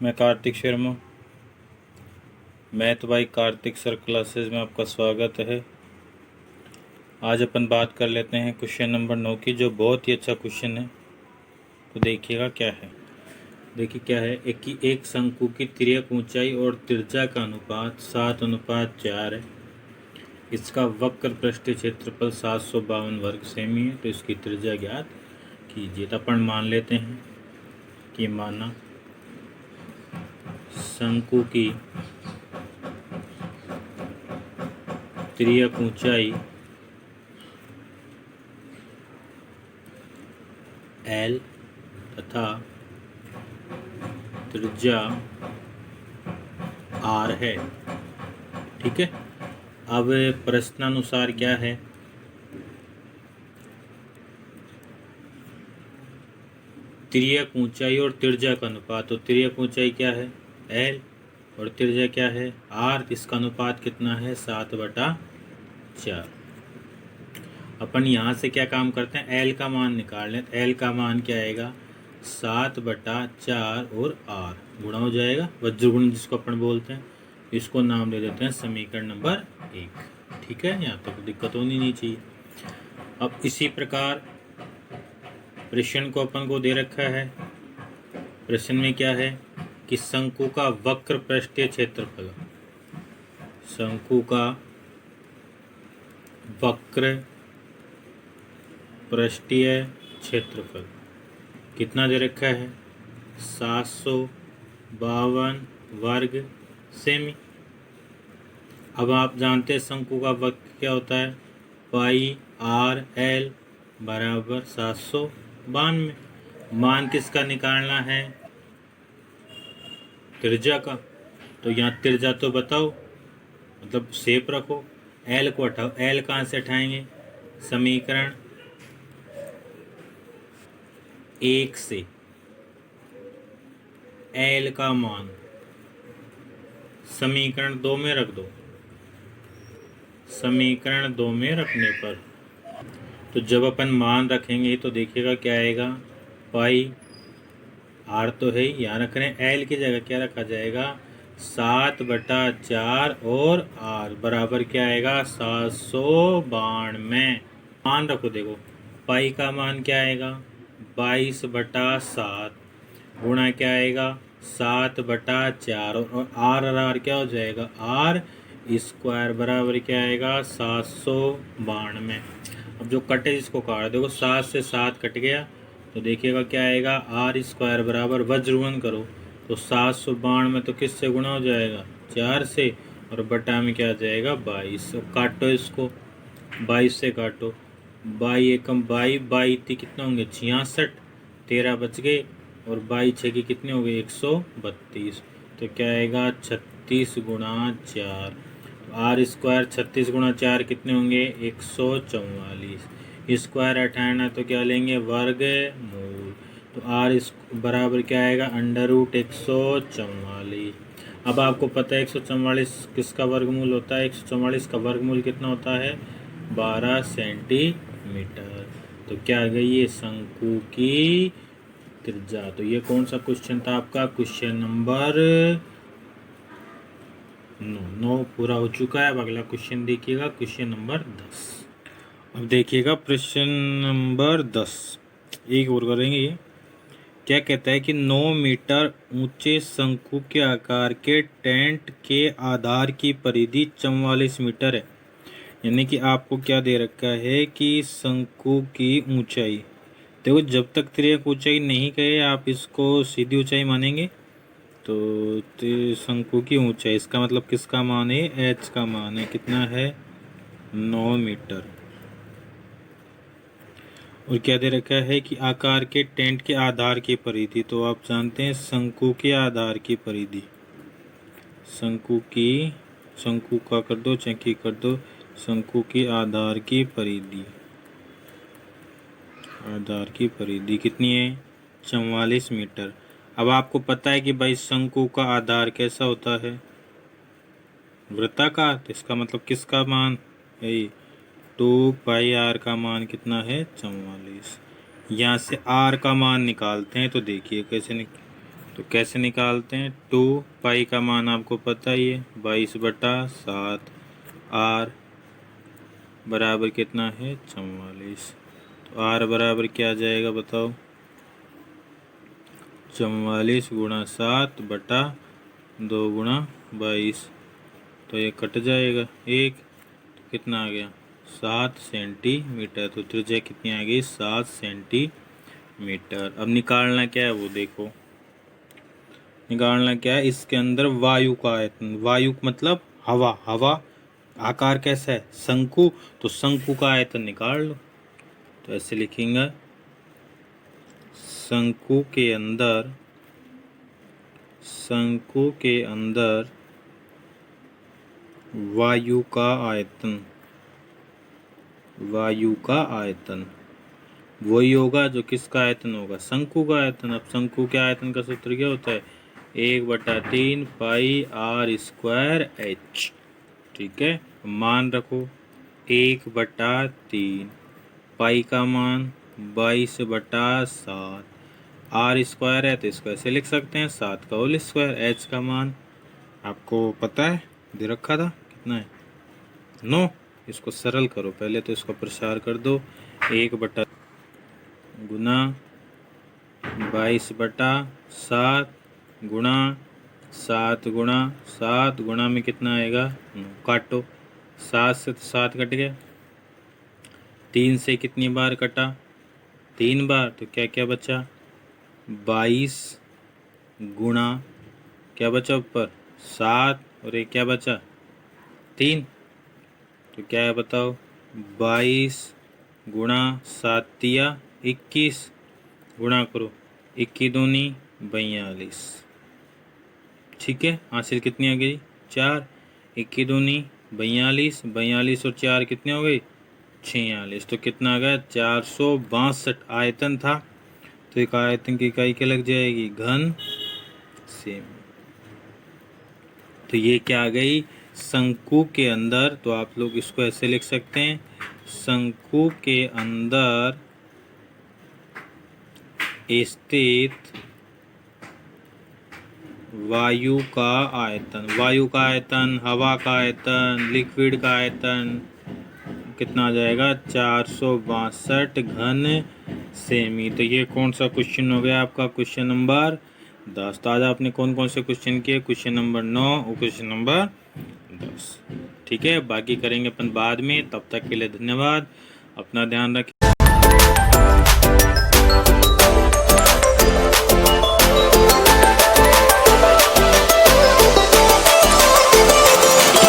मैं Kartik Sharma, math by Kartik sir classes में आपका स्वागत है। आज अपन बात कर लेते हैं क्वेश्चन नंबर 9 की, जो बहुत ही अच्छा क्वेश्चन है। तो देखिएगा क्या है। देखिए क्या है, एक शंकु की तिर्यक ऊंचाई और त्रिज्या का अनुपात 7:4 है। इसका वक्र पृष्ठीय क्षेत्रफल 752 वर्ग सेमी है। तो इसकी त्रिज्या ज्ञात कीजिए। तो अपन मान लेते हैं कि माना शंकु की तिर्यक ऊंचाई L तथा त्रिज्या R है। ठीक है। अब प्रश्नानुसार क्या है, तिर्यक ऊंचाई और त्रिज्या का अनुपात। तो तिर्यक ऊंचाई क्या है L और त्रिज्या क्या है R। इसका अनुपात कितना है 7/4। अपन यहाँ से क्या काम करते हैं, L का मान निकाल लें। L का मान क्या आएगा 7/4 और R गुणा हो जाएगा, वज्रगुण जिसको अपन बोलते हैं। इसको नाम दे देते हैं समीकरण नंबर 1। ठीक है, यहाँ तक दिक्कत होनी नहीं चाहिए। अब इसी प्रकार प्रश्न को अपन को दे रखा है। प्रश्न में क्या है कि शंकु का वक्र पृष्ठीय क्षेत्रफल, शंकु का वक्र पृष्ठीय क्षेत्रफल कितना दे रखा है 752 वर्ग सेमी। अब आप जानते हैं शंकु का वक्र क्या होता है, पाई आर एल बराबर 752। मान किसका निकालना है, त्रिज्या का। तो यहाँ त्रिज्या तो बताओ, मतलब सेप रखो। एल को हटाओ, एल कहाँ से हटाएंगे, समीकरण 1 से एल का मान समीकरण 2 में रख दो। समीकरण 2 में रखने पर तो जब अपन मान रखेंगे तो देखिएगा क्या आएगा, पाई आर तो है ही, यहाँ रख रहे हैं। एल की जगह क्या रखा जाएगा 7/4 और आर बराबर क्या आएगा 792। मान रखो, देखो पाई का मान क्या आएगा 22/7 गुणा क्या आएगा 7/4 और आर क्या हो जाएगा आर स्क्वायर बराबर क्या आएगा 792। अब जो कटे इसको काट, देखो 7 से 7 कट गया तो देखिएगा क्या आएगा आर स्क्वायर बराबर वज्रगुण करो तो 792 तो किससे गुणा हो जाएगा 4 से, और बटा में क्या आ जाएगा 22। काटो इसको, 22 से काटो, 22 एकम 22, 22 कितने होंगे 66, 13 बच गए और 22 की कितने हो गए 132। तो क्या आएगा 36 गुणा 4। आर स्क्वायर 36 गुणा 4 कितने होंगे 144। स्क्वायर हटाना तो क्या लेंगे वर्ग मूल। तो आर इस बराबर क्या आएगा √144। अब आपको पता है 144 किसका वर्गमूल होता है, 144 का वर्गमूल कितना होता है 12 सेंटीमीटर। तो क्या आ गई ये शंकु की त्रिज्या। तो ये कौन सा क्वेश्चन था आपका, क्वेश्चन नंबर 9 पूरा हो चुका है। अब अगला क्वेश्चन देखिएगा, क्वेश्चन नंबर 10। अब देखिएगा प्रश्न नंबर 10 एक और करेंगे। ये क्या कहता है कि 9 मीटर ऊंचे शंकु के आकार के टेंट के आधार की परिधि 44 मीटर है। यानी कि आपको क्या दे रखा है कि शंकु की ऊंचाई, देखो जब तक तिर्यक ऊंचाई नहीं कहे आप इसको सीधी ऊंचाई मानेंगे। तो शंकु की ऊंचाई, इसका मतलब किसका मान है एच का मान है, कितना है 9 मीटर। और क्या दे रखा है कि आकार के टेंट के आधार की परिधि। तो आप जानते हैं शंकु के आधार की परिधि, शंकु का कर दो चौकी कर दो, शंकु की आधार की परिधि, आधार की परिधि कितनी है 44 मीटर। अब आपको पता है कि भाई शंकु का आधार कैसा होता है वृत्ताकार। तो इसका मतलब किसका मान है 2πr का मान कितना है 44। यहाँ से r का मान निकालते हैं तो देखिए कैसे तो कैसे निकालते हैं? 2 पाई का मान आपको पता ही है 22/7 आर बराबर कितना है 44। तो आर बराबर क्या आ जाएगा बताओ? 44 × 7 बटा 2 × 22। तो ये कट जाएगा एक, तो कितना आ गया 7 सेंटीमीटर। तो त्रिज्या कितनी आ गई 7 सेंटीमीटर। अब निकालना क्या है वो देखो, निकालना क्या है? इसके अंदर वायु का आयतन, वायु मतलब हवा, हवा आकार कैसा है शंकु, तो शंकु का आयतन निकाल लो। तो ऐसे लिखेंगे शंकु के अंदर, शंकु के अंदर वायु का आयतन, वायु का आयतन वही होगा जो किसका आयतन होगा? शंकु का आयतन। अब शंकु के आयतन का सूत्र क्या होता है? 1/3 पाई r स्क्वायर h। ठीक है, मान रखो 1/3 पाई का मान 22/7, r स्क्वायर है तो इसको ऐसे लिख सकते हैं 7 का होल स्क्वायर। h का मान आपको पता है, दे रखा था, कितना है 9। इसको सरल करो, पहले तो इसको प्रसार कर दो। 1/, गुना 22/7 गुणा 7 गुणा 7 गुणा में कितना आएगा 9। काटो, 7 से तो 7 कट गया, 3 से कितनी बार कटा 3 बार, तो क्या क्या बचा 22 गुणा क्या बचा ऊपर 7 और एक क्या बचा 3। तो क्या है बताओ 22 गुणा 7 या 21, गुणा करो 21 दूनी 42। ठीक है, हासिल कितनी आ गई 4, 21 दूनी 42, 42 और 4 कितने हो गई 46। तो कितना आ गया 462 आयतन था। तो एक आयतन की इकाई क्या लग जाएगी घन सेमी। तो ये क्या आ गई शंकु के अंदर। तो आप लोग इसको ऐसे लिख सकते हैं शंकु के अंदर स्थित वायु का आयतन, वायु का आयतन, हवा का आयतन, लिक्विड का आयतन कितना आ जाएगा 462 घन सेमी। तो ये कौन सा क्वेश्चन हो गया आपका? Question number 10। तो आज आपने कौन कौन से क्वेश्चन किए? क्वेश्चन नंबर 9 और क्वेश्चन नंबर 10। ठीक है, बाकी करेंगे अपन बाद में। तब तक के लिए धन्यवाद, अपना ध्यान रखें।